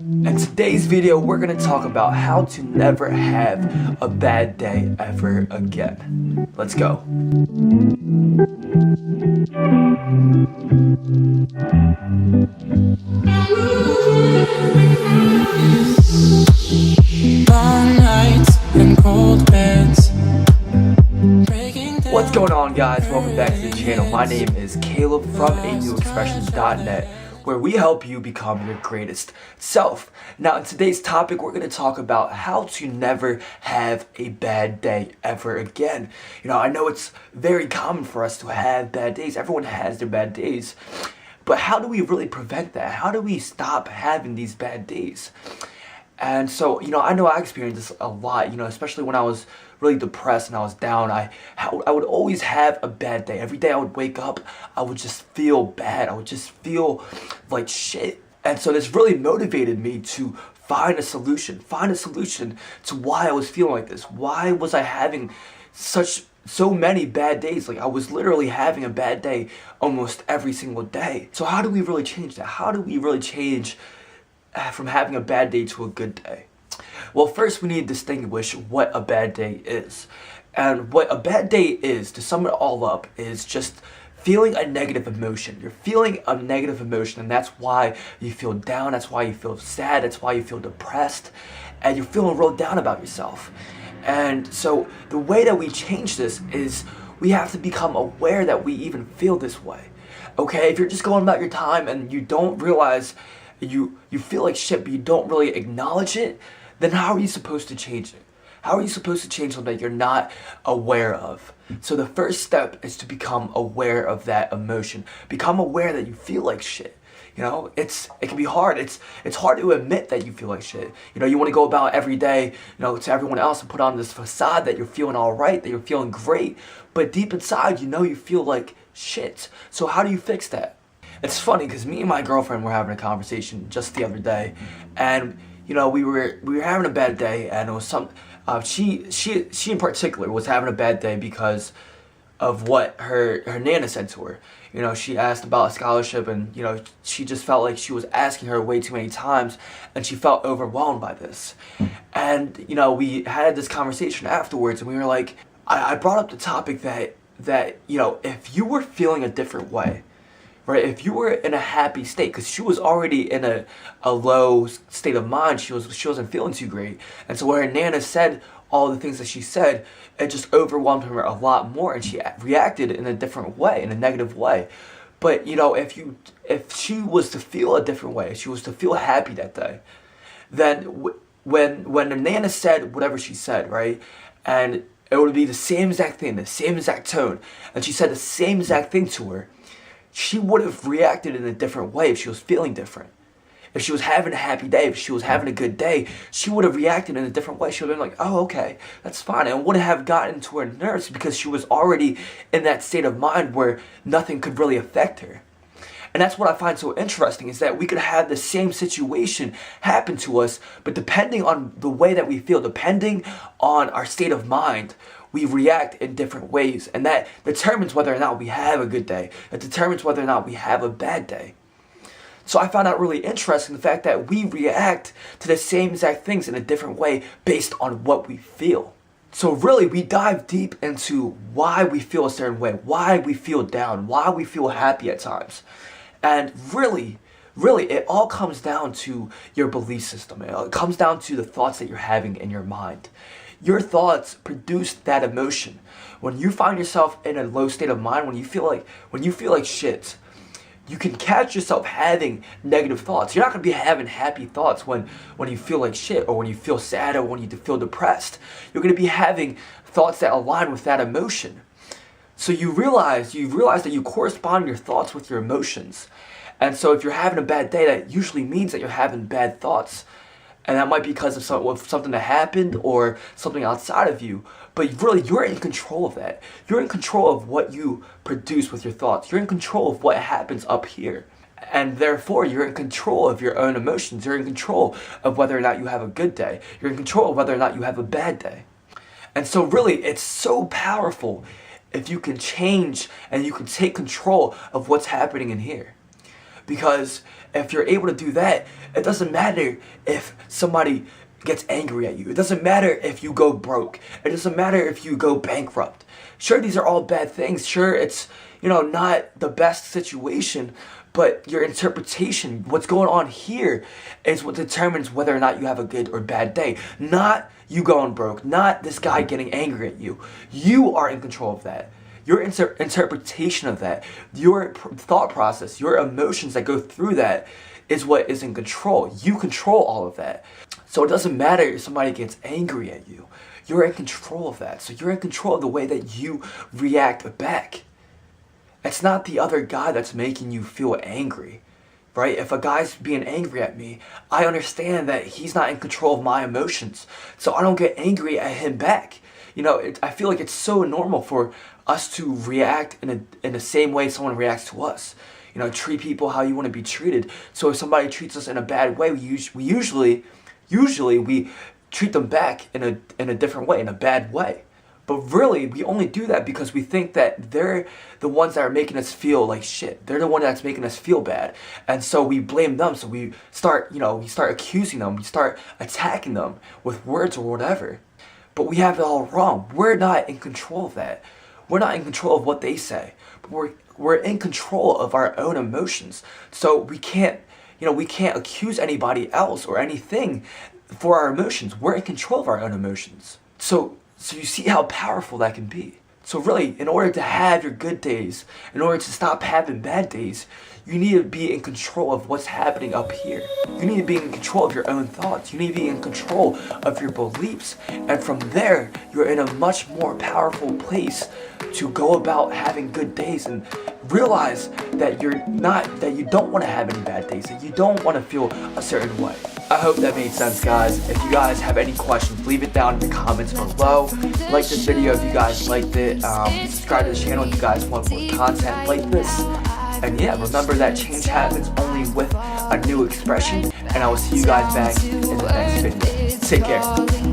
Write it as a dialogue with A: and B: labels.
A: In today's video, we're going to talk about how to never have a bad day ever again. Let's go.
B: Long nights and cold beds.
A: What's going on, guys? Welcome back to the channel. My name is Caleb from anewexpressions.net, where we help you become your greatest self. Now, in today's topic, we're going to talk about how to never have a bad day ever again. I know it's very common for us to have bad days. Everyone has their bad days. But how do we really prevent that? How do we stop having these bad days? And so, I know I experienced this a lot, especially when I was really depressed and I was down. I would always have a bad day. Every day I would wake up, I would just feel bad. I would just feel like shit. And so this really motivated me to find a solution to why I was feeling like this. Why was I having so many bad days? Like, I was literally having a bad day almost every single day. So how do we really change that? How do we really change from having a bad day to a good day? Well, first we need to distinguish what a bad day is. And what a bad day is, to sum it all up, is just feeling a negative emotion. You're feeling a negative emotion, and that's why you feel down, that's why you feel sad, that's why you feel depressed, and you're feeling real down about yourself. And so the way that we change this is we have to become aware that we even feel this way. Okay, if you're just going about your time and you don't realize you feel like shit, but you don't really acknowledge it, then how are you supposed to change it? How are you supposed to change something that you're not aware of? So the first step is to become aware of that emotion. Become aware that you feel like shit. It can be hard. It's hard to admit that you feel like shit. You want to go about every day, to everyone else and put on this facade that you're feeling all right, that you're feeling great, but deep inside, you feel like shit. So how do you fix that? It's funny because me and my girlfriend were having a conversation just the other day, and we were having a bad day, and it was she in particular was having a bad day because of what her nana said to her. She asked about a scholarship, and she just felt like she was asking her way too many times, and she felt overwhelmed by this. And we had this conversation afterwards, and we were like, I brought up the topic that if you were feeling a different way, right? If you were in a happy state, because she was already in a low state of mind, she wasn't feeling too great, and so when her nana said all the things that she said, it just overwhelmed her a lot more, and she reacted in a different way, in a negative way. But if she was to feel a different way, if she was to feel happy that day, then when the nana said whatever she said, right, and it would be the same exact thing, the same exact tone, and she said the same exact thing to her, she would have reacted in a different way if she was feeling different. If she was having a happy day, if she was having a good day, she would have reacted in a different way. She would have been like, oh, okay, that's fine. And wouldn't have gotten to her nerves because she was already in that state of mind where nothing could really affect her. And that's what I find so interesting, is that we could have the same situation happen to us, but depending on the way that we feel, depending on our state of mind, we react in different ways. And that determines whether or not we have a good day. It determines whether or not we have a bad day. So I found that really interesting, the fact that we react to the same exact things in a different way based on what we feel. So really, we dive deep into why we feel a certain way, why we feel down, why we feel happy at times. And really, it all comes down to your belief system. It comes down to the thoughts that you're having in your mind. Your thoughts produce that emotion. When you find yourself in a low state of mind, when you feel like shit, you can catch yourself having negative thoughts. You're not going to be having happy thoughts when you feel like shit, or when you feel sad, or when you feel depressed. You're going to be having thoughts that align with that emotion. So you realize that you correspond your thoughts with your emotions. And so if you're having a bad day, that usually means that you're having bad thoughts. And that might be because of something that happened or something outside of you. But really, you're in control of that. You're in control of what you produce with your thoughts. You're in control of what happens up here. And therefore, you're in control of your own emotions. You're in control of whether or not you have a good day. You're in control of whether or not you have a bad day. And so really, it's so powerful if you can change and you can take control of what's happening in here. Because if you're able to do that, it doesn't matter if somebody gets angry at you. It doesn't matter if you go broke. It doesn't matter if you go bankrupt. Sure, these are all bad things. Sure, it's, not the best situation, but your interpretation, what's going on here, is what determines whether or not you have a good or bad day. Not you going broke, not this guy getting angry at you. You are in control of that. Your interpretation of that, your thought process, your emotions that go through that is what is in control. You control all of that. So it doesn't matter if somebody gets angry at you. You're in control of that. So you're in control of the way that you react back. It's not the other guy that's making you feel angry, right? If a guy's being angry at me, I understand that he's not in control of my emotions. So I don't get angry at him back. I feel like it's so normal for us to react in the same way someone reacts to us. Treat people how you want to be treated. So if somebody treats us in a bad way, we usually treat them back in a different way, in a bad way. But really, we only do that because we think that they're the ones that are making us feel like shit. They're the one that's making us feel bad. And so we blame them. So we start accusing them. We start attacking them with words or whatever. But we have it all wrong. We're not in control of that. We're not in control of what they say. But we're in control of our own emotions. So we can't accuse anybody else or anything for our emotions. We're in control of our own emotions. So you see how powerful that can be. So really, in order to have your good days, in order to stop having bad days, you need to be in control of what's happening up here. You need to be in control of your own thoughts. You need to be in control of your beliefs. And from there, you're in a much more powerful place to go about having good days and realize that you don't want to have any bad days, that you don't want to feel a certain way. I hope that made sense, guys. If you guys have any questions, leave it down in the comments below. Like this video if you guys liked it. Subscribe to the channel if you guys want more content like this. And yeah, remember that change happens only with a new expression. And I will see you guys back in the next video. Take care.